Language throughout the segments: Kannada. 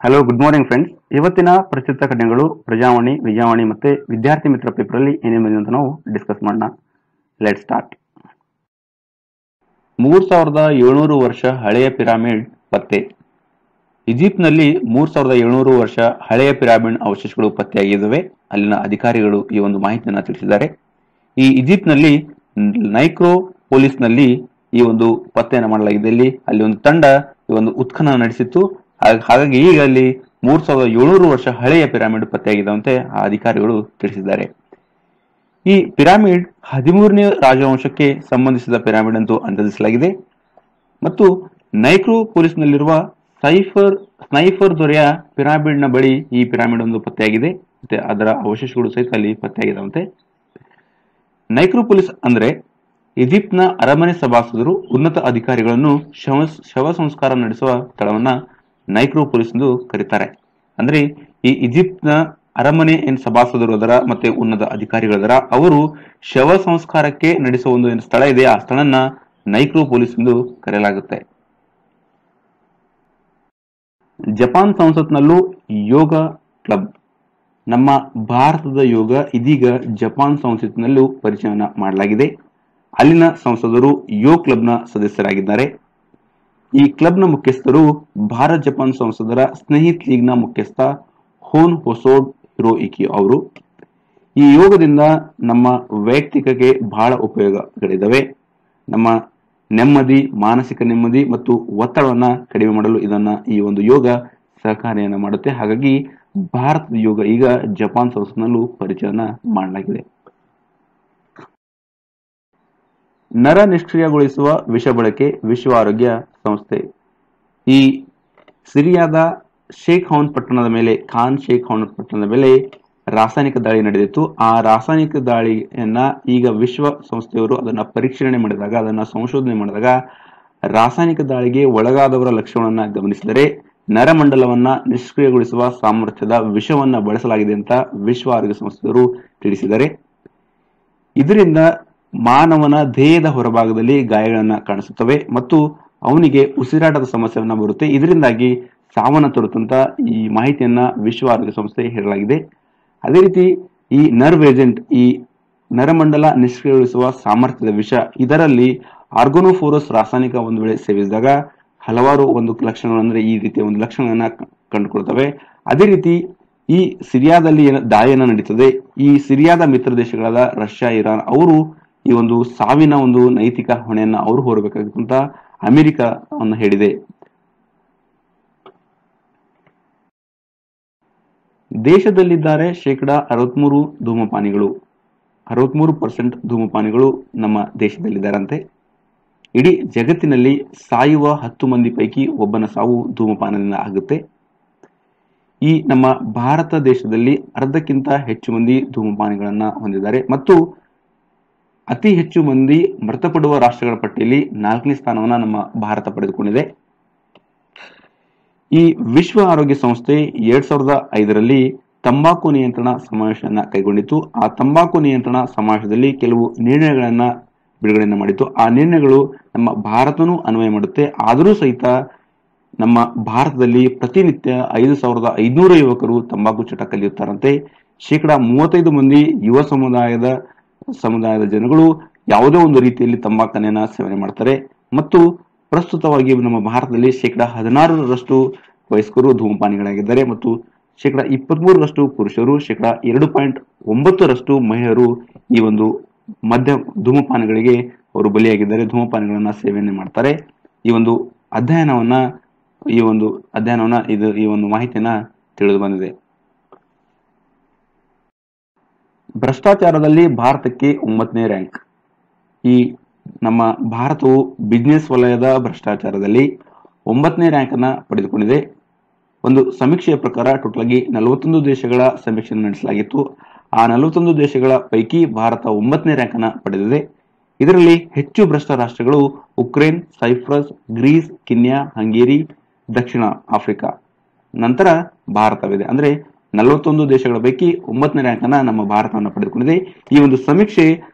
Hello, good morning friends. ಇವತ್ತಿನ ಪ್ರಸ್ತುತ ಘಟನೆಗಳು ಪ್ರಜಾವಾಣಿ, ವಿಜಯವಾಣಿ ಮತ್ತೆ ವಿದ್ಯಾರ್ಥಿ ಮಿತ್ರ ಪೇಪರ್ ಅಲ್ಲಿ ಏನೇನು ಬಂದಿದೆ ಅಂತ ನಾವು ಡಿಸ್ಕಸ್ ಮಾಡೋಣ. Let start. 3700 ವರ್ಷ ಹಳೆಯ ಪಿರಾಮಿಡ್ ಪತ್ತೆ. ಈಜಿಪ್ಟ್ನಲ್ಲಿ 3700 ವರ್ಷ ಹಳೆಯ ಪಿರಾಮಿಡ್ ಅವಶೇಷಗಳು ಪತ್ತೆಯಾಗಿದ್ದಾವೆ. ಅಲ್ಲಿನ ಅಧಿಕಾರಿಗಳು ಈ ಒಂದು ಮಾಹಿತಿಯನ್ನು ತಿಳಿಸಿದ್ದಾರೆ. ಈ ಈಜಿಪ್ಟ್ನಲ್ಲಿ ನೈಕ್ರೋಪೋಲಿಸ್ನಲ್ಲಿ ಈ ಒಂದು ಪತ್ತೆಯನ್ನು ಮಾಡಲಾಗಿದೆ. ಅಲ್ಲಿ ಒಂದು ತಂಡ ಈ ಒಂದು ಉತ್ಖನನ ನಡೆಸಿತ್ತು. ಹಾಗಾಗಿ ಈಗ ಅಲ್ಲಿ 3700 ವರ್ಷ ಹಳೆಯ ಪಿರಾಮಿಡ್ ಪತ್ತೆಯಾಗಿದ್ದಂತೆ ಆ ಅಧಿಕಾರಿಗಳು ತಿಳಿಸಿದ್ದಾರೆ. ಈ ಪಿರಾಮಿಡ್ 13ನೇ ರಾಜವಂಶಕ್ಕೆ ಸಂಬಂಧಿಸಿದ ಪಿರಾಮಿಡ್ ಅಂತೂ ಅಂದಾಜಿಸಲಾಗಿದೆ. ಮತ್ತು ನೈಕ್ರೋಪೋಲಿಸ್ನಲ್ಲಿರುವ ಸ್ನೈಫರ್ ದೊರೆಯ ಪಿರಾಮಿಡ್ ನ ಬಳಿ ಈ ಪಿರಾಮಿಡ್ ಒಂದು ಪತ್ತೆಯಾಗಿದೆ. ಮತ್ತೆ ಅದರ ಅವಶೇಷಗಳು ಸಹಿತ ಅಲ್ಲಿ ಪತ್ತೆಯಾಗಿದ್ದಾವಂತೆ. ನೈಕ್ರೋಪೋಲಿಸ್ ಅಂದ್ರೆ ಈಜಿಪ್ಟ್ನ ಅರಮನೆ ಸಭಾಸದರು ಉನ್ನತ ಅಧಿಕಾರಿಗಳನ್ನು ಶವ ಸಂಸ್ಕಾರ ನಡೆಸುವ ಸ್ಥಳವನ್ನ ನೈಕ್ರೋಪೋಲಿಸ್ ಎಂದು ಕರೀತಾರೆ. ಅಂದ್ರೆ ಈ ಈಜಿಪ್ಟ್ನ ಅರಮನೆ ಏನ್ ಸಭಾಸದರು ಅದರ ಮತ್ತೆ ಉನ್ನತ ಅಧಿಕಾರಿಗಳದರ ಅವರು ಶವ ಸಂಸ್ಕಾರಕ್ಕೆ ನಡೆಸುವ ಒಂದು ಏನು ಸ್ಥಳ ಇದೆ ಆ ಸ್ಥಳನ ನೈಕ್ರೋಪೋಲಿಸ್ ಎಂದು ಕರೆಯಲಾಗುತ್ತೆ. ಜಪಾನ್ ಸಂಸತ್ನಲ್ಲೂ ಯೋಗ ಕ್ಲಬ್. ನಮ್ಮ ಭಾರತದ ಯೋಗ ಇದೀಗ ಜಪಾನ್ ಸಂಸತ್ನಲ್ಲೂ ಪರಿಚಯನ ಮಾಡಲಾಗಿದೆ. ಅಲ್ಲಿನ ಸಂಸದರು ಯೋಗ ಕ್ಲಬ್ನ ಸದಸ್ಯರಾಗಿದ್ದಾರೆ. ಈ ಕ್ಲಬ್ನ ಮುಖ್ಯಸ್ಥರು ಭಾರತ್ ಜಪಾನ್ ಸಂಸದರ ಸ್ನೇಹಿತ್ ಲೀಗ್ನ ಮುಖ್ಯಸ್ಥ ಹೋನ್ ಹೊಸೋಡ್ ಹಿರೋಯಿಕಿ ಅವರು. ಈ ಯೋಗದಿಂದ ನಮ್ಮ ವೈಯಕ್ತಿಕಕ್ಕೆ ಬಹಳ ಉಪಯೋಗಗಳಿದ್ದಾವೆ. ನಮ್ಮ ನೆಮ್ಮದಿ, ಮಾನಸಿಕ ನೆಮ್ಮದಿ ಮತ್ತು ಒತ್ತಡವನ್ನ ಕಡಿಮೆ ಮಾಡಲು ಈ ಒಂದು ಯೋಗ ಸಹಕಾರಿಯನ್ನ ಮಾಡುತ್ತೆ. ಹಾಗಾಗಿ ಭಾರತದ ಯೋಗ ಈಗ ಜಪಾನ್ ಸಂಸತ್ನಲ್ಲೂ ಪರಿಚಯನ ಮಾಡಲಾಗಿದೆ. ನರ ನಿಷ್ಕ್ರಿಯಗೊಳಿಸುವ ವಿಷ ಬಳಕೆ ವಿಶ್ವ ಆರೋಗ್ಯ ಸಂಸ್ಥೆ. ಈ ಸಿರಿಯಾದ ಖಾನ್ ಶೇಖ್ ಹೌನ್ ಪಟ್ಟಣದ ಮೇಲೆ ರಾಸಾಯನಿಕ ದಾಳಿ ನಡೆದಿತ್ತು. ಆ ರಾಸಾಯನಿಕ ದಾಳಿಯನ್ನ ಈಗ ವಿಶ್ವ ಸಂಸ್ಥೆಯವರು ಅದನ್ನ ಪರೀಕ್ಷಣೆ ಮಾಡಿದಾಗ, ಅದನ್ನ ಸಂಶೋಧನೆ ಮಾಡಿದಾಗ ರಾಸಾಯನಿಕ ದಾಳಿಗೆ ಒಳಗಾದವರ ಲಕ್ಷಣವನ್ನ ಗಮನಿಸಿದರೆ ನರಮಂಡಲವನ್ನ ನಿಷ್ಕ್ರಿಯಗೊಳಿಸುವ ಸಾಮರ್ಥ್ಯದ ವಿಷವನ್ನ ಬಳಸಲಾಗಿದೆ ಅಂತ ವಿಶ್ವ ಆರೋಗ್ಯ ಸಂಸ್ಥೆಯವರು ತಿಳಿಸಿದ್ದಾರೆ. ಇದರಿಂದ ಮಾನವನ ದೇಹದ ಹೊರಭಾಗದಲ್ಲಿ ಗಾಯಗಳನ್ನ ಕಾಣಿಸುತ್ತವೆ ಮತ್ತು ಅವನಿಗೆ ಉಸಿರಾಟದ ಸಮಸ್ಯೆಯನ್ನ ಬರುತ್ತೆ. ಇದರಿಂದಾಗಿ ಸಾವನ್ನ ತರುತ್ತಂತ ಈ ಮಾಹಿತಿಯನ್ನ ವಿಶ್ವ ಆರೋಗ್ಯ ಸಂಸ್ಥೆ ಹೇಳಲಾಗಿದೆ. ಅದೇ ರೀತಿ ಈ ನರ್ವ್ ಏಜೆಂಟ್, ಈ ನರಮಂಡಲ ನಿಷ್ಕ್ರಿಯಗೊಳಿಸುವ ಸಾಮರ್ಥ್ಯದ ವಿಷ, ಇದರಲ್ಲಿ ಆರ್ಗೊನೋಫೋರಸ್ ರಾಸಾಯನಿಕ ಒಂದು ವೇಳೆ ಸೇವಿಸಿದಾಗ ಹಲವಾರು ಒಂದು ಲಕ್ಷಣಗಳು, ಅಂದ್ರೆ ಈ ರೀತಿಯ ಒಂದು ಲಕ್ಷಣಗಳನ್ನ ಕಂಡುಕೊಳ್ತವೆ. ಅದೇ ರೀತಿ ಈ ಸಿರಿಯಾದಲ್ಲಿ ದಾಳಿಯನ್ನ ನಡೀತದೆ. ಈ ಸಿರಿಯಾದ ಮಿತ್ರ ದೇಶಗಳಾದ ರಷ್ಯಾ, ಇರಾನ್ ಅವರು ಈ ಒಂದು ಸಾವಿನ ಒಂದು ನೈತಿಕ ಹೊಣೆಯನ್ನ ಅವರು ಹೊರಬೇಕಾಗಿತ್ತು ಅಂತ ಅಮೆರಿಕವನ್ನು ಹೇಳಿದೆ. ದೇಶದಲ್ಲಿದ್ದಾರೆ 63% ಧೂಮಪಾನಿಗಳು. 63% ಧೂಮಪಾನಿಗಳು ನಮ್ಮ ದೇಶದಲ್ಲಿದ್ದಾರಂತೆ. ಇಡೀ ಜಗತ್ತಿನಲ್ಲಿ ಸಾಯುವ 10 ಮಂದಿ ಪೈಕಿ ಒಬ್ಬನ ಸಾವು ಧೂಮಪಾನದಿಂದ ಆಗುತ್ತೆ. ಈ ನಮ್ಮ ಭಾರತ ದೇಶದಲ್ಲಿ ಅರ್ಧಕ್ಕಿಂತ ಹೆಚ್ಚು ಮಂದಿ ಧೂಮಪಾನಿಗಳನ್ನ ಹೊಂದಿದ್ದಾರೆ ಮತ್ತು ಅತಿ ಹೆಚ್ಚು ಮಂದಿ ಮೃತಪಡುವ ರಾಷ್ಟ್ರಗಳ ಪಟ್ಟಿಯಲ್ಲಿ 4ನೇ ಸ್ಥಾನವನ್ನ ನಮ್ಮ ಭಾರತ ಪಡೆದುಕೊಂಡಿದೆ. ಈ ವಿಶ್ವ ಆರೋಗ್ಯ ಸಂಸ್ಥೆ 2005ರಲ್ಲಿ ತಂಬಾಕು ನಿಯಂತ್ರಣ ಸಮಾವೇಶವನ್ನ ಕೈಗೊಂಡಿತ್ತು. ಆ ತಂಬಾಕು ನಿಯಂತ್ರಣ ಸಮಾವೇಶದಲ್ಲಿ ಕೆಲವು ನಿರ್ಣಯಗಳನ್ನ ಬಿಡುಗಡೆಯನ್ನ ಮಾಡಿತ್ತು. ಆ ನಿರ್ಣಯಗಳು ನಮ್ಮ ಭಾರತನೂ ಅನ್ವಯ ಮಾಡುತ್ತೆ. ಆದರೂ ಸಹಿತ ನಮ್ಮ ಭಾರತದಲ್ಲಿ ಪ್ರತಿನಿತ್ಯ 5500 ಯುವಕರು ತಂಬಾಕು ಚಟ ಕಲಿಯುತ್ತಾರಂತೆ. 35% ಮಂದಿ ಯುವ ಸಮುದಾಯದ ಜನಗಳು ಯಾವುದೋ ಒಂದು ರೀತಿಯಲ್ಲಿ ತಂಬಾಕನ್ನ ಸೇವನೆ ಮಾಡ್ತಾರೆ. ಮತ್ತು ಪ್ರಸ್ತುತವಾಗಿ ನಮ್ಮ ಭಾರತದಲ್ಲಿ 16% ವಯಸ್ಕರು ಧೂಮಪಾನಿಗಳಾಗಿದ್ದಾರೆ ಮತ್ತು 23% ಪುರುಷರು, 2.9% ಮಹಿಳೆಯರು ಈ ಒಂದು ಧೂಮಪಾನಗಳಿಗೆ ಅವರು ಬಲಿಯಾಗಿದ್ದಾರೆ, ಧೂಮಪಾನಗಳನ್ನ ಸೇವನೆ ಮಾಡ್ತಾರೆ. ಈ ಒಂದು ಮಾಹಿತಿಯನ್ನ ತಿಳಿದು ಬಂದಿದೆ. ಭ್ರಷ್ಟಾಚಾರದಲ್ಲಿ ಭಾರತಕ್ಕೆ 9ನೇ ರ್ಯಾಂಕ್. ಈ ನಮ್ಮ ಭಾರತವು ಬಿಸಿನೆಸ್ ವಲಯದ ಭ್ರಷ್ಟಾಚಾರದಲ್ಲಿ 9ನೇ ರ್ಯಾಂಕ್ ಅನ್ನ ಪಡೆದುಕೊಂಡಿದೆ. ಒಂದು ಸಮೀಕ್ಷೆಯ ಪ್ರಕಾರ ಟೋಟಲ್ ಆಗಿ 41 ದೇಶಗಳ ಸಮೀಕ್ಷೆ ನಡೆಸಲಾಗಿತ್ತು. ಆ 41 ದೇಶಗಳ ಪೈಕಿ ಭಾರತ 9ನೇ ರ್ಯಾಂಕ್ ಅನ್ನ ಪಡೆದಿದೆ. ಇದರಲ್ಲಿ ಹೆಚ್ಚು ಭ್ರಷ್ಟ ರಾಷ್ಟ್ರಗಳು ಉಕ್ರೇನ್, ಸೈಪ್ರಸ್, ಗ್ರೀಸ್, ಕಿನ್ಯಾ, ಹಂಗೇರಿ, ದಕ್ಷಿಣ ಆಫ್ರಿಕಾ ನಂತರ ಭಾರತವಿದೆ. ಅಂದ್ರೆ 41 ದೇಶಗಳ ಪೈಕಿ 9ನೇ ರ್ಯಾಂಕ್ ಅನ್ನ ನಮ್ಮ ಭಾರತವನ್ನು ಪಡೆದುಕೊಂಡಿದೆ. ಈ ಒಂದು ಸಮೀಕ್ಷೆ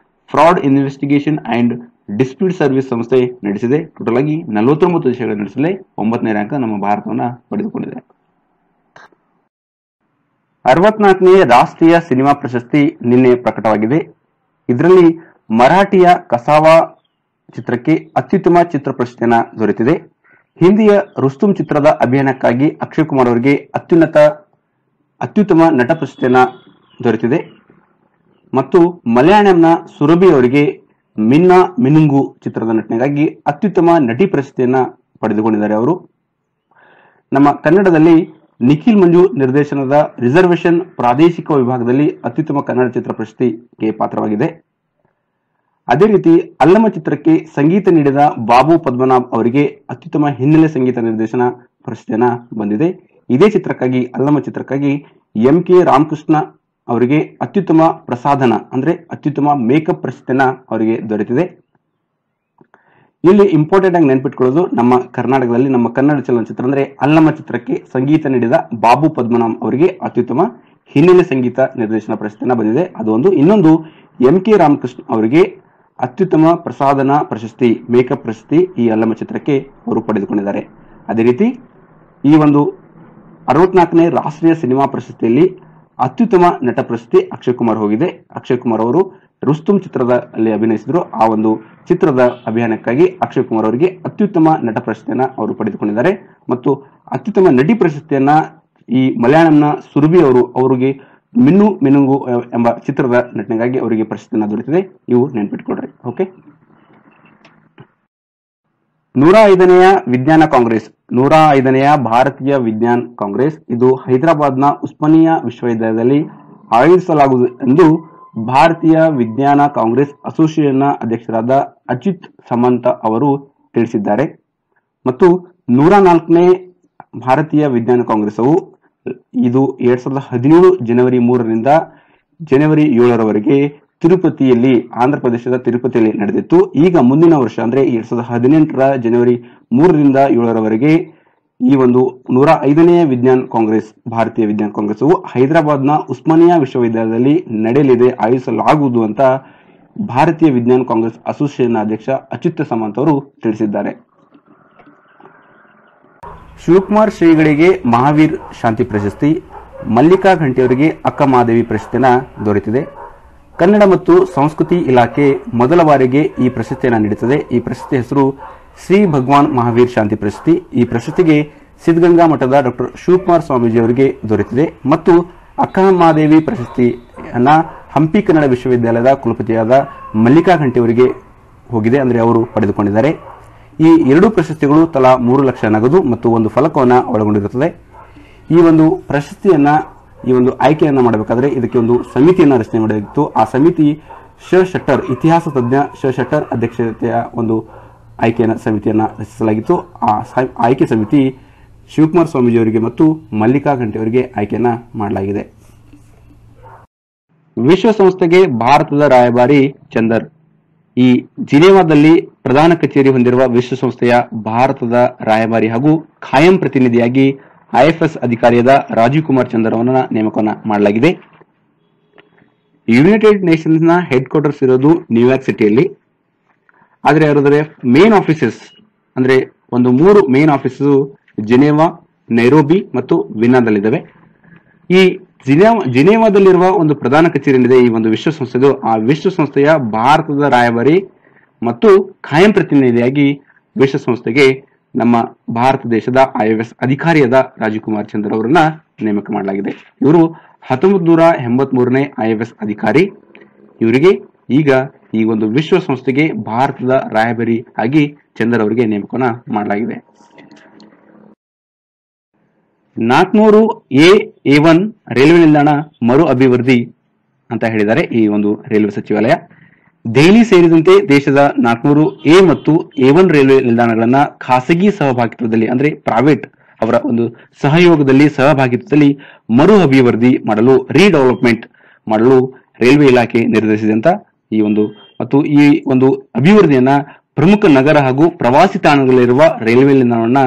fraud investigation and dispute service ಸಂಸ್ಥೆ ನಡೆಸಿದೆ. ಟೋಟಲ್ ಆಗಿ 49 ದೇಶಗಳು ನಡೆಸಲೇ 9ನೇ ರ್ಯಾಂಕ್ ನಮ್ಮ ಭಾರತವನ್ನ ಪಡೆದುಕೊಂಡಿದೆ. 64ನೇ ರಾಷ್ಟ್ರೀಯ ಸಿನಿಮಾ ಪ್ರಶಸ್ತಿ ನಿನ್ನೆ ಪ್ರಕಟವಾಗಿದೆ. ಇದರಲ್ಲಿ ಮರಾಠಿಯ ಕಸಾವಾ ಚಿತ್ರಕ್ಕೆ ಅತ್ಯುತ್ತಮ ಚಿತ್ರ ಪ್ರಶಸ್ತಿಯನ್ನ ದೊರೆತಿದೆ. ಹಿಂದಿಯ ರುಸ್ತುಂ ಚಿತ್ರದ ಅಭಿನಯಕ್ಕಾಗಿ ಅಕ್ಷಯ್ ಕುಮಾರ್ ಅವರಿಗೆ ಅತ್ಯುತ್ತಮ ನಟ ಪ್ರಶಸ್ತಿಯನ್ನ ದೊರೆತಿದೆ ಮತ್ತು ಮಲಯಾಳಂನ ಸುರಭಿ ಅವರಿಗೆ ಮಿನ್ನಾ ಮಿನುಂಗು ಚಿತ್ರದ ನಟನೆಗಾಗಿ ಅತ್ಯುತ್ತಮ ನಟಿ ಪ್ರಶಸ್ತಿಯನ್ನ ಪಡೆದುಕೊಂಡಿದ್ದಾರೆ. ಅವರು ನಮ್ಮ ಕನ್ನಡದಲ್ಲಿ ನಿಖಿಲ್ ಮಂಜು ನಿರ್ದೇಶನದ ರಿಸರ್ವೇಶನ್ ಪ್ರಾದೇಶಿಕ ವಿಭಾಗದಲ್ಲಿ ಅತ್ಯುತ್ತಮ ಕನ್ನಡ ಚಿತ್ರ ಪ್ರಶಸ್ತಿಗೆ ಪಾತ್ರವಾಗಿದೆ. ಅದೇ ರೀತಿ ಅಲ್ಲಮ ಚಿತ್ರಕ್ಕೆ ಸಂಗೀತ ನೀಡಿದ ಬಾಬು ಪದ್ಮನಾಭ್ ಅವರಿಗೆ ಅತ್ಯುತ್ತಮ ಹಿನ್ನೆಲೆ ಸಂಗೀತ ನಿರ್ದೇಶನ ಪ್ರಶಸ್ತಿಯನ್ನ ಬಂದಿದೆ. ಇದೇ ಚಿತ್ರಕ್ಕಾಗಿ ಅಲ್ಲಮ ಚಿತ್ರಕ್ಕಾಗಿ MK ರಾಮಕೃಷ್ಣ ಅವರಿಗೆ ಅತ್ಯುತ್ತಮ ಪ್ರಸಾಧನ ಅಂದ್ರೆ ಅತ್ಯುತ್ತಮ ಮೇಕಪ್ ಪ್ರಶಸ್ತಿಯನ್ನ ಅವರಿಗೆ ದೊರೆತಿದೆ. ಇಲ್ಲಿ ಇಂಪಾರ್ಟೆಂಟ್ ಆಗಿ ನೆನ್ಪಿಟ್ಕೊಳ್ಳೋದು, ನಮ್ಮ ಕರ್ನಾಟಕದಲ್ಲಿ ನಮ್ಮ ಕನ್ನಡ ಚಲನಚಿತ್ರ ಅಂದ್ರೆ ಅಲ್ಲಮ ಚಿತ್ರಕ್ಕೆ ಸಂಗೀತ ನೀಡಿದ ಬಾಬು ಪದ್ಮನಾಭ್ ಅವರಿಗೆ ಅತ್ಯುತ್ತಮ ಹಿನ್ನೆಲೆ ಸಂಗೀತ ನಿರ್ದೇಶನ ಪ್ರಶಸ್ತಿಯನ್ನ ಬಂದಿದೆ. ಅದು ಒಂದು. ಇನ್ನೊಂದು MK ರಾಮಕೃಷ್ಣ ಅವರಿಗೆ ಅತ್ಯುತ್ತಮ ಪ್ರಸಾಧನ ಪ್ರಶಸ್ತಿ ಮೇಕಪ್ ಪ್ರಶಸ್ತಿ ಈ ಅಲ್ಲಮ ಚಿತ್ರಕ್ಕೆ ಅವರು ಪಡೆದುಕೊಂಡಿದ್ದಾರೆ. ಅದೇ ರೀತಿ ಈ ಒಂದು 64ನೇ ರಾಷ್ಟ್ರೀಯ ಸಿನಿಮಾ ಪ್ರಶಸ್ತಿಯಲ್ಲಿ ಅತ್ಯುತ್ತಮ ನಟ ಪ್ರಶಸ್ತಿ ಅಕ್ಷಯ್ ಕುಮಾರ್ ಹೋಗಿದೆ. ಅಕ್ಷಯ್ ಕುಮಾರ್ ಅವರು ರುಸ್ತುಂ ಚಿತ್ರದಲ್ಲಿ ಅಭಿನಯಿಸಿದ್ರು. ಆ ಒಂದು ಚಿತ್ರದ ಅಭಿನಯಕ್ಕಾಗಿ ಅಕ್ಷಯ್ ಕುಮಾರ್ ಅವರಿಗೆ ಅತ್ಯುತ್ತಮ ನಟ ಪ್ರಶಸ್ತಿಯನ್ನ ಅವರು ಪಡೆದುಕೊಂಡಿದ್ದಾರೆ ಮತ್ತು ಅತ್ಯುತ್ತಮ ನಟಿ ಪ್ರಶಸ್ತಿಯನ್ನ ಈ ಮಲಯಾಳಂನ ಸುರಭಿ ಅವರಿಗೆ ಮಿನ್ನು ಮಿನುಂಗು ಎಂಬ ಚಿತ್ರದ ನಟನೆಗಾಗಿ ಅವರಿಗೆ ಪ್ರಶಸ್ತಿಯನ್ನ ದೊರೆತಿದೆ. ಇವು ನೆನ್ಪಿಟ್ಕೊಡ್ರಿ. ಓಕೆ. 105ನೆಯ ವಿಜ್ಞಾನ ಕಾಂಗ್ರೆಸ್, 105ನೆಯ ಭಾರತೀಯ ವಿಜ್ಞಾನ ಕಾಂಗ್ರೆಸ್ ಇದು ಹೈದರಾಬಾದ್ನ ಉಸ್ಮಾನಿಯಾ ವಿಶ್ವವಿದ್ಯಾಲಯದಲ್ಲಿ ಆಯೋಜಿಸಲಾಗುವುದು ಎಂದು ಭಾರತೀಯ ವಿಜ್ಞಾನ ಕಾಂಗ್ರೆಸ್ ಅಸೋಸಿಯೇಷನ್ನ ಅಧ್ಯಕ್ಷರಾದ ಅಚ್ಯುತ್ ಸಮಂತ ಅವರು ತಿಳಿಸಿದ್ದಾರೆ. ಮತ್ತು 104ನೇ ಭಾರತೀಯ ವಿಜ್ಞಾನ ಕಾಂಗ್ರೆಸ್ ಇದು 2017 ಜನವರಿ 3ರಿಂದ ಜನವರಿ 7ರವರೆಗೆ ತಿರುಪತಿಯಲ್ಲಿ, ಆಂಧ್ರ ಪ್ರದೇಶದ ತಿರುಪತಿಯಲ್ಲಿ ನಡೆದಿತ್ತು. ಈಗ ಮುಂದಿನ ವರ್ಷ ಅಂದ್ರೆ 2018ರ ಜನವರಿ 3ರಿಂದ 7ರವರೆಗೆ ಈ ಒಂದು 105ನೇ ವಿಜ್ಞಾನ ಕಾಂಗ್ರೆಸ್, ಭಾರತೀಯ ವಿಜ್ಞಾನ ಕಾಂಗ್ರೆಸ್ ಹೈದರಾಬಾದ್ನ ಉಸ್ಮಾನಿಯಾ ವಿಶ್ವವಿದ್ಯಾಲಯದಲ್ಲಿ ನಡೆಯಲಿದೆ, ಆಯೋಜಿಸಲಾಗುವುದು ಅಂತ ಭಾರತೀಯ ವಿಜ್ಞಾನ ಕಾಂಗ್ರೆಸ್ ಅಸೋಸಿಯೇಷನ್ ಅಧ್ಯಕ್ಷ ಅಚ್ಯುತ್ ಸಮಂತ್ ಅವರು ತಿಳಿಸಿದ್ದಾರೆ. ಶಿವಕುಮಾರ್ ಶ್ರೀಗಳಿಗೆ ಮಹಾವೀರ್ ಶಾಂತಿ ಪ್ರಶಸ್ತಿ, ಮಲ್ಲಿಕಾ ಘಂಟಿ ಅವರಿಗೆ ಅಕ್ಕ ಮಹಾದೇವಿ ಪ್ರಶಸ್ತಿಯನ್ನ ದೊರೆತಿದೆ. ಕನ್ನಡ ಮತ್ತು ಸಂಸ್ಕೃತಿ ಇಲಾಖೆ ಮೊದಲ ಬಾರಿಗೆ ಈ ಪ್ರಶಸ್ತಿಯನ್ನು ನೀಡುತ್ತದೆ. ಈ ಪ್ರಶಸ್ತಿ ಹೆಸರು ಶ್ರೀ ಭಗವಾನ್ ಮಹಾವೀರ್ ಶಾಂತಿ ಪ್ರಶಸ್ತಿ. ಈ ಪ್ರಶಸ್ತಿಗೆ ಸಿದ್ಧಗಂಗಾ ಮಠದ ಡಾಕ್ಟರ್ ಶಿವಕುಮಾರ್ ಸ್ವಾಮೀಜಿ ಅವರಿಗೆ ದೊರೆತಿದೆ ಮತ್ತು ಅಕ್ಕ ಮಹಾದೇವಿ ಪ್ರಶಸ್ತಿಯನ್ನ ಹಂಪಿ ಕನ್ನಡ ವಿಶ್ವವಿದ್ಯಾಲಯದ ಕುಲಪತಿಯಾದ ಮಲ್ಲಿಕಾ ಘಂಟಿ ಅವರಿಗೆ ಹೋಗಿದೆ, ಅಂದ್ರೆ ಅವರು ಪಡೆದುಕೊಂಡಿದ್ದಾರೆ. ಈ ಎರಡೂ ಪ್ರಶಸ್ತಿಗಳು ತಲಾ 3 ಲಕ್ಷ ನಗದು ಮತ್ತು ಒಂದು ಫಲಕವನ್ನು ಒಳಗೊಂಡಿರುತ್ತದೆ. ಈ ಒಂದು ಪ್ರಶಸ್ತಿಯನ್ನ, ಈ ಒಂದು ಆಯ್ಕೆಯನ್ನ ಮಾಡಬೇಕಾದ್ರೆ ಇದಕ್ಕೆ ಒಂದು ಸಮಿತಿಯನ್ನ ರಚನೆ ಮಾಡಬೇಕಿತ್ತು. ಆ ಸಮಿತಿ ಶೆಟ್ಟರ್, ಇತಿಹಾಸ ತಜ್ಞ ಶೆಟ್ಟರ್ ಅಧ್ಯಕ್ಷತೆಯ ಒಂದು ಸಮಿತಿಯನ್ನ ರಚಿಸಲಾಗಿತ್ತು. ಆ ಆಯ್ಕೆ ಸಮಿತಿ ಶಿವಕುಮಾರ್ ಸ್ವಾಮೀಜಿ ಅವರಿಗೆ ಮತ್ತು ಮಲ್ಲಿಕಾ ಘಂಟಿ ಅವರಿಗೆ ಆಯ್ಕೆಯನ್ನ ಮಾಡಲಾಗಿದೆ. ವಿಶ್ವಸಂಸ್ಥೆಗೆ ಭಾರತದ ರಾಯಭಾರಿ ಚಂದರ್. ಈ ಜಿನೇವಾದಲ್ಲಿ ಪ್ರಧಾನ ಕಚೇರಿ ಹೊಂದಿರುವ ವಿಶ್ವಸಂಸ್ಥೆಯ ಭಾರತದ ರಾಯಭಾರಿ ಹಾಗೂ ಖಾಯಂ ಪ್ರತಿನಿಧಿಯಾಗಿ IFS ಅಧಿಕಾರಿಯಾದ ರಾಜೀವ್ ಕುಮಾರ್ ಚಂದರ್ ಅವರನ್ನ ನೇಮಕವನ್ನ ಮಾಡಲಾಗಿದೆ. ಯುನೈಟೆಡ್ ನೇಷನ್ಸ್ ನ ಹೆಡ್ ಕ್ವಾರ್ಟರ್ಸ್ ಇರೋದು ನ್ಯೂಯಾರ್ಕ್ ಸಿಟಿಯಲ್ಲಿ. ಆದ್ರೆ ಅವರ ಮೇನ್ ಆಫೀಸಸ್ ಅಂದ್ರೆ ಒಂದು 3 ಮೇನ್ ಆಫೀಸ್ ಜಿನೇವಾ, ನೈರೋಬಿ ಮತ್ತು ವಿನ್ನಾದಲ್ಲಿದ್ದಾವೆ. ಈ ಜಿನೇವಾದಲ್ಲಿರುವ ಒಂದು ಪ್ರಧಾನ ಕಚೇರಿ ಏನಿದೆ ಈ ಒಂದು ವಿಶ್ವಸಂಸ್ಥೆದು, ಆ ವಿಶ್ವಸಂಸ್ಥೆಯ ಭಾರತದ ರಾಯಭಾರಿ ಮತ್ತು ಖಾಯಂ ಪ್ರತಿನಿಧಿಯಾಗಿ ವಿಶ್ವಸಂಸ್ಥೆಗೆ ನಮ್ಮ ಭಾರತ ದೇಶದ IFS ಅಧಿಕಾರಿಯಾದ ರಾಜೀವ್ ಕುಮಾರ್ ಚಂದರ್ ಅವರನ್ನ ನೇಮಕ ಮಾಡಲಾಗಿದೆ. ಇವರು 1983ನೇ IFS ಅಧಿಕಾರಿ. ಇವರಿಗೆ ಈಗ ಈ ಒಂದು ವಿಶ್ವಸಂಸ್ಥೆಗೆ ಭಾರತದ ರಾಯಭಾರಿ ಆಗಿ ಚಂದರ್ ಅವರಿಗೆ ನೇಮಕವನ್ನ ಮಾಡಲಾಗಿದೆ. 400A1 ರೈಲ್ವೆ ನಿಲ್ದಾಣ ಮರು ಅಭಿವೃದ್ಧಿ ಅಂತ ಹೇಳಿದ್ದಾರೆ ಈ ಒಂದು ರೈಲ್ವೆ ಸಚಿವಾಲಯ. ದೆಹಲಿ ಸೇರಿದಂತೆ ದೇಶದ 400A ಮತ್ತು A1 ರೈಲ್ವೆ ನಿಲ್ದಾಣಗಳನ್ನ ಖಾಸಗಿ ಸಹಭಾಗಿತ್ವದಲ್ಲಿ ಅಂದ್ರೆ ಪ್ರೈವೇಟ್ ಅವರ ಒಂದು ಸಹಭಾಗಿತ್ವದಲ್ಲಿ ಮರು ಅಭಿವೃದ್ಧಿ ಮಾಡಲು, ರೀಡೆವಲಪ್ಮೆಂಟ್ ಮಾಡಲು ರೈಲ್ವೆ ಇಲಾಖೆ ನಿರ್ಧರಿಸಿದೆ ಅಂತ ಈ ಒಂದು ಅಭಿವೃದ್ಧಿಯನ್ನ ಪ್ರಮುಖ ನಗರ ಹಾಗೂ ಪ್ರವಾಸಿ ತಾಣಗಳಲ್ಲಿರುವ ರೈಲ್ವೆ ನಿಲ್ದಾಣವನ್ನ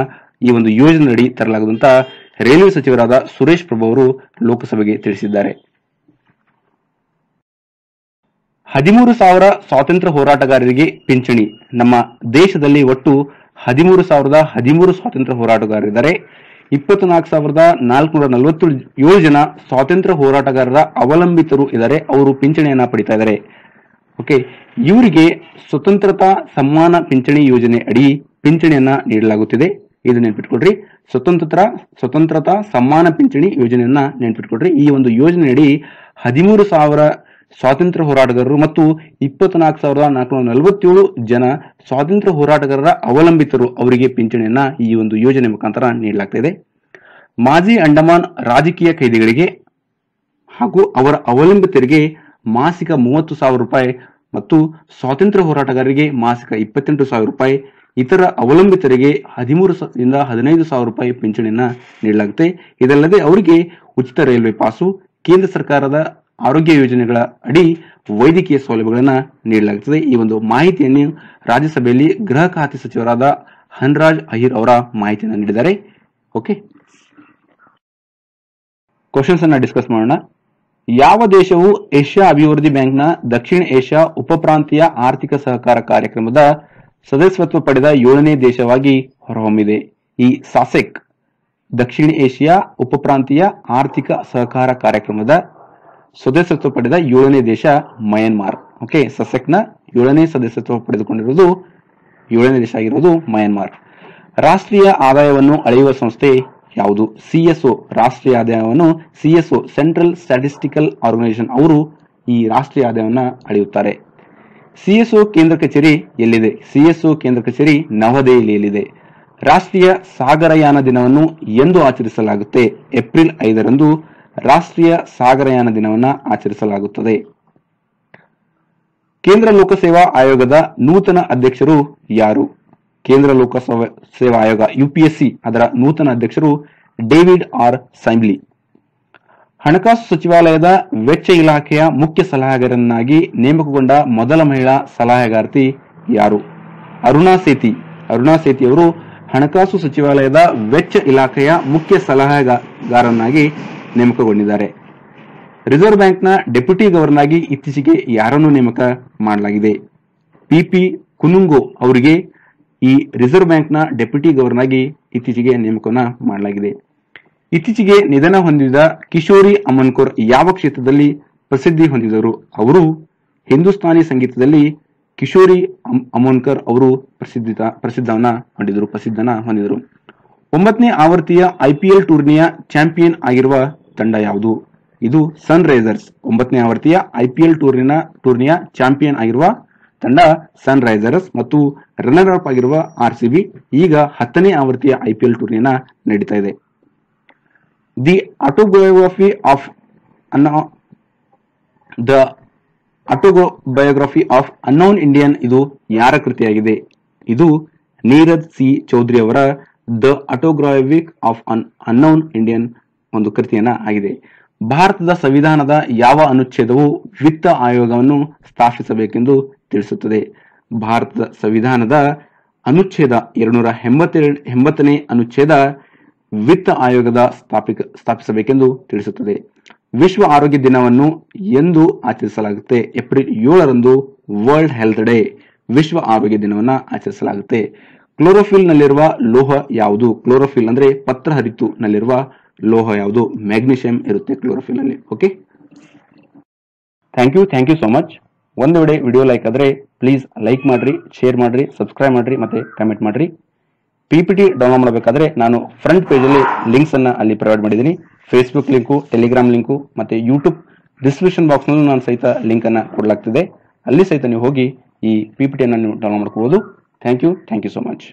ಈ ಒಂದು ಯೋಜನೆಯಡಿ ತರಲಾಗುವಂತ ರೈಲ್ವೆ ಸಚಿವರಾದ ಸುರೇಶ್ ಪ್ರಭು ಅವರು ಲೋಕಸಭೆಗೆ ತಿಳಿಸಿದ್ದಾರೆ. 13,000 ಸ್ವಾತಂತ್ರ್ಯ ಹೋರಾಟಗಾರರಿಗೆ ಪಿಂಚಣಿ. ನಮ್ಮ ದೇಶದಲ್ಲಿ ಒಟ್ಟು 13,013 ಸ್ವಾತಂತ್ರ್ಯ ಹೋರಾಟಗಾರರಿದ್ದಾರೆ. 24,447 ಜನ ಸ್ವಾತಂತ್ರ್ಯ ಹೋರಾಟಗಾರರ ಅವಲಂಬಿತರು ಇದ್ದಾರೆ, ಅವರು ಪಿಂಚಣಿಯನ್ನ ಪಡಿತಾ ಇದ್ದಾರೆ. ಓಕೆ, ಇವರಿಗೆ ಸ್ವತಂತ್ರತಾ ಸಮ್ಮಾನ ಪಿಂಚಣಿ ಯೋಜನೆ ಅಡಿ ಪಿಂಚಣಿಯನ್ನ ನೀಡಲಾಗುತ್ತಿದೆ. ಇದು ನೆನ್ಪಿಟ್ಕೊಡ್ರಿ, ಸ್ವತಂತ್ರತಾ ಸಮ್ಮಾನ ಪಿಂಚಣಿ ಯೋಜನೆಯನ್ನ ನೆನ್ಪಿಟ್ಕೊಡ್ರಿ. ಈ ಒಂದು ಯೋಜನೆಯಡಿ 13,000 ಸ್ವಾತಂತ್ರ್ಯ ಹೋರಾಟಗಾರರು ಮತ್ತು 24,447 ಜನ ಸ್ವಾತಂತ್ರ್ಯ ಹೋರಾಟಗಾರರ ಅವಲಂಬಿತರು ಅವರಿಗೆ ಪಿಂಚಣಿಯನ್ನ ಈ ಒಂದು ಯೋಜನೆ ಮುಖಾಂತರ ನೀಡಲಾಗ್ತಾ ಇದೆ. ಮಾಜಿ ಅಂಡಮಾನ್ ರಾಜಕೀಯ ಖೈದಿಗಳಿಗೆ ಹಾಗೂ ಅವರ ಅವಲಂಬಿತರಿಗೆ ಮಾಸಿಕ 30,000 ರೂಪಾಯಿ ಮತ್ತು ಸ್ವಾತಂತ್ರ್ಯ ಹೋರಾಟಗಾರರಿಗೆ ಮಾಸಿಕ 28,000 ರೂಪಾಯಿ, ಇತರ ಅವಲಂಬಿತರಿಗೆ 13,000 15,000 ರೂಪಾಯಿ ಪಿಂಚಣಿಯನ್ನ ನೀಡಲಾಗುತ್ತೆ. ಇದಲ್ಲದೆ ಅವರಿಗೆ ಉಚಿತ ರೈಲ್ವೆ ಪಾಸು, ಕೇಂದ್ರ ಸರ್ಕಾರದ ಆರೋಗ್ಯ ಯೋಜನೆಗಳ ಅಡಿ ವೈದ್ಯಕೀಯ ಸೌಲಭ್ಯಗಳನ್ನ ನೀಡಲಾಗುತ್ತದೆ. ಈ ಒಂದು ಮಾಹಿತಿಯನ್ನು ರಾಜ್ಯಸಭೆಯಲ್ಲಿ ಗೃಹ ಖಾತೆ ಸಚಿವರಾದ ಹನ್ರಾಜ್ ಅಹಿರ್ ಅವರ ಮಾಹಿತಿಯನ್ನು ನೀಡಿದ್ದಾರೆ. ಓಕೆ, ಕ್ವಶನ್ಸ್ ಅನ್ನ ಡಿಸ್ಕಸ್ ಮಾಡೋಣ. ಯಾವ ದೇಶವು ಏಷ್ಯಾ ಅಭಿವೃದ್ಧಿ ಬ್ಯಾಂಕ್ನ ದಕ್ಷಿಣ ಏಷ್ಯಾ ಉಪಪ್ರಾಂತೀಯ ಆರ್ಥಿಕ ಸಹಕಾರ ಕಾರ್ಯಕ್ರಮದ ಸದಸ್ಯತ್ವ ಪಡೆದ 7ನೇ ದೇಶವಾಗಿ ಹೊರಹೊಮ್ಮಿದೆ? ಈ ಸಾಸೆಕ್ ದಕ್ಷಿಣ ಏಷ್ಯಾ ಉಪಪ್ರಾಂತೀಯ ಆರ್ಥಿಕ ಸಹಕಾರ ಕಾರ್ಯಕ್ರಮದ ಸದಸ್ಯತ್ವ ಪಡೆದ 7ನೇ ದೇಶ ಮಯನ್ಮಾರ್. ಓಕೆ, ಸಸೆಕ್ನ 7ನೇ ಸದಸ್ಯತ್ವ ಪಡೆದುಕೊಂಡಿರುವುದು 7ನೇ ದೇಶ ಆಗಿರುವುದು ಮಯನ್ಮಾರ್. ರಾಷ್ಟ್ರೀಯ ಆದಾಯವನ್ನು ಅಳೆಯುವ ಸಂಸ್ಥೆ ಯಾವುದು? CSO ರಾಷ್ಟ್ರೀಯ ಆದಾಯವನ್ನು CSO ಸೆಂಟ್ರಲ್ ಸ್ಟ್ಯಾಟಿಸ್ಟಿಕಲ್ ಆರ್ಗನೈಸೇಷನ್ ಅವರು ಈ ರಾಷ್ಟ್ರೀಯ ಆದಾಯವನ್ನು ಅಳೆಯುತ್ತಾರೆ. CSO ಕೇಂದ್ರ ಕಚೇರಿ ಎಲ್ಲಿದೆ? CSO ಕೇಂದ್ರ ಕಚೇರಿ ನವದೆಹಲಿಯಲ್ಲಿದೆ. ರಾಷ್ಟ್ರೀಯ ಸಾಗರಯಾನ ದಿನವನ್ನು ಎಂದು ಆಚರಿಸಲಾಗುತ್ತೆ? ಏಪ್ರಿಲ್ 5ರಂದು ರಾಷ್ಟ್ರೀಯ ಸಾಗರಯಾನ ದಿನವನ್ನು ಆಚರಿಸಲಾಗುತ್ತದೆ. ಕೇಂದ್ರ ಲೋಕಸೇವಾ ಆಯೋಗದ ನೂತನ ಅಧ್ಯಕ್ಷರು ಯಾರು? ಕೇಂದ್ರ ಲೋಕಸೇವಾ ಆಯೋಗ UPSC ಅದರ ನೂತನ ಅಧ್ಯಕ್ಷರು ಡೇವಿಡ್ ಆರ್ ಸೈಮ್ಲಿ. ಹಣಕಾಸು ಸಚಿವಾಲಯದ ವೆಚ್ಚ ಇಲಾಖೆಯ ಮುಖ್ಯ ಸಲಹೆಗಾರನಾಗಿ ನೇಮಕಗೊಂಡ ಮೊದಲ ಮಹಿಳಾ ಸಲಹೆಗಾರ್ತಿ ಯಾರು? ಅರುಣಾ ಸೇತಿ. ಅರುಣಾ ಸೇತಿ ಅವರು ಹಣಕಾಸು ಸಚಿವಾಲಯದ ವೆಚ್ಚ ಇಲಾಖೆಯ ಮುಖ್ಯ ಸಲಹೆಗಾರನಾಗಿ ನೇಮಕಗೊಂಡಿದ್ದಾರೆ. ರಿಸರ್ವ್ ಬ್ಯಾಂಕ್ನ ಡೆಪ್ಯೂಟಿ ಗವರ್ನರ್ ಆಗಿ ಇತ್ತೀಚೆಗೆ ಯಾರನ್ನು ನೇಮಕ ಮಾಡಲಾಗಿದೆ? PP ಕುನುಂಗೋ ಅವರಿಗೆ ಈ ರಿಸರ್ವ್ ಬ್ಯಾಂಕ್ನ ಡೆಪ್ಯೂಟಿ ಗವರ್ನರ್ ಆಗಿ ಇತ್ತೀಚೆಗೆ ನೇಮಕವನ್ನ ಮಾಡಲಾಗಿದೆ. ಇತ್ತೀಚೆಗೆ ನಿಧನ ಹೊಂದಿದ ಕಿಶೋರಿ ಅಮನ್ಕರ್ ಯಾವ ಕ್ಷೇತ್ರದಲ್ಲಿ ಪ್ರಸಿದ್ಧಿ ಹೊಂದಿದರು? ಅವರು ಹಿಂದೂಸ್ತಾನಿ ಸಂಗೀತದಲ್ಲಿ ಕಿಶೋರಿ ಅಮೋನ್ಕರ್ ಅವರು ಪ್ರಸಿದ್ಧನ ಹೊಂದಿದರು. 9ನೇ ಆವೃತ್ತಿಯ IPL ಟೂರ್ನಿಯ ಚಾಂಪಿಯನ್ ಆಗಿರುವ ತಂಡ ಯಾವುದು? ಇದು ಸನ್ ರೈಸರ್ಸ್. 9ನೇ ಆವೃತ್ತಿಯ IPL ಟೂರ್ನಿಯ ಚಾಂಪಿಯನ್ ಆಗಿರುವ ತಂಡ ಸನ್ ರೈಸರ್ಸ್ ಮತ್ತು ರನ್ನರ್ ಅಪ್ ಆಗಿರುವ RCB. ಈಗ 10ನೇ ಆವೃತ್ತಿಯ IPL ಟೂರ್ನಿಯನ್ನ ನಡೀತಾ ಇದೆ. The autobiography of unknown Indian ಇದು ಯಾರ ಕೃತಿಯಾಗಿದೆ? ಇದು ನೀರಜ್ C ಚೌಧರಿ ಅವರ ದ ಆಟೋಗ್ರಫಿ ಆಫ್ ಅನ್ನೌನ್ ಇಂಡಿಯನ್ ಒಂದು ಕೃತಿಯನ್ನ ಆಗಿದೆ. ಭಾರತದ ಸಂವಿಧಾನದ ಯಾವ ಅನುಚ್ಛೇದವು ವಿತ್ತ ಆಯೋಗವನ್ನು ಸ್ಥಾಪಿಸಬೇಕೆಂದು ತಿಳಿಸುತ್ತದೆ? ಭಾರತದ ಸಂವಿಧಾನದ ಅನುಚ್ಛೇದ 280ನೇ ಅನುಚ್ಛೇದ ವಿತ್ತ ಆಯೋಗದ ಸ್ಥಾಪಿಸಬೇಕೆಂದು ತಿಳಿಸುತ್ತದೆ. ವಿಶ್ವ ಆರೋಗ್ಯ ದಿನವನ್ನು ಎಂದು ಆಚರಿಸಲಾಗುತ್ತೆ? ಏಪ್ರಿಲ್ 7ರಂದು ವರ್ಲ್ಡ್ ಹೆಲ್ತ್ ಡೇ ವಿಶ್ವ ಆರೋಗ್ಯ ದಿನವನ್ನ ಆಚರಿಸಲಾಗುತ್ತೆ. ಕ್ಲೋರೋಫಿಲ್ ನಲ್ಲಿರುವ ಲೋಹ ಯಾವುದು? ಕ್ಲೋರೋಫಿಲ್ ಅಂದ್ರೆ ಪತ್ರಹರಿತು ನಲ್ಲಿರುವ ಲೋಹ ಯಾವುದು? ಮ್ಯಾಗ್ನೀಷಿಯಂ ಇರುತ್ತೆ ಕ್ಲೋರೋಫಿಲ್ ಅಲ್ಲಿ. Okay, thank you so much. ಒಂದು ವೇಳೆ ವಿಡಿಯೋ ಲೈಕ್ ಆದ್ರೆ ಪ್ಲೀಸ್ ಲೈಕ್ ಮಾಡ್ರಿ, ಶೇರ್ ಮಾಡ್ರಿ, ಸಬ್ಸ್ಕ್ರೈಬ್ ಮಾಡ್ರಿ ಮತ್ತೆ ಕಮೆಂಟ್ ಮಾಡ್ರಿ. PPT ಡೌನ್ಲೋಡ್ ಮಾಡಬೇಕಾದ್ರೆ ನಾನು ಫ್ರಂಟ್ ಪೇಜ್ ಅಲ್ಲಿ ಲಿಂಕ್ಸ್ ಅನ್ನ ಅಲ್ಲಿ ಪ್ರೊವೈಡ್ ಮಾಡಿದ್ದೀನಿ. ಫೇಸ್ಬುಕ್ ಲಿಂಕು, ಟೆಲಿಗ್ರಾಮ್ ಲಿಂಕು ಮತ್ತೆ ಯೂಟ್ಯೂಬ್ ಡಿಸ್ಕ್ರಿಪ್ಷನ್ ಬಾಕ್ಸ್ ನಲ್ಲಿ ನಾನು ಸಹಿತ ಲಿಂಕ್ ಅನ್ನ ಕೊಡಲಾಗ್ತಿದೆ. ಅಲ್ಲಿ ಸಹಿತ ನೀವು ಹೋಗಿ ಈ PPT ಅನ್ನ ನೀವು ಡೌನ್ಲೋಡ್ ಮಾಡ್ಕೋಬಹುದು. Thank you so much.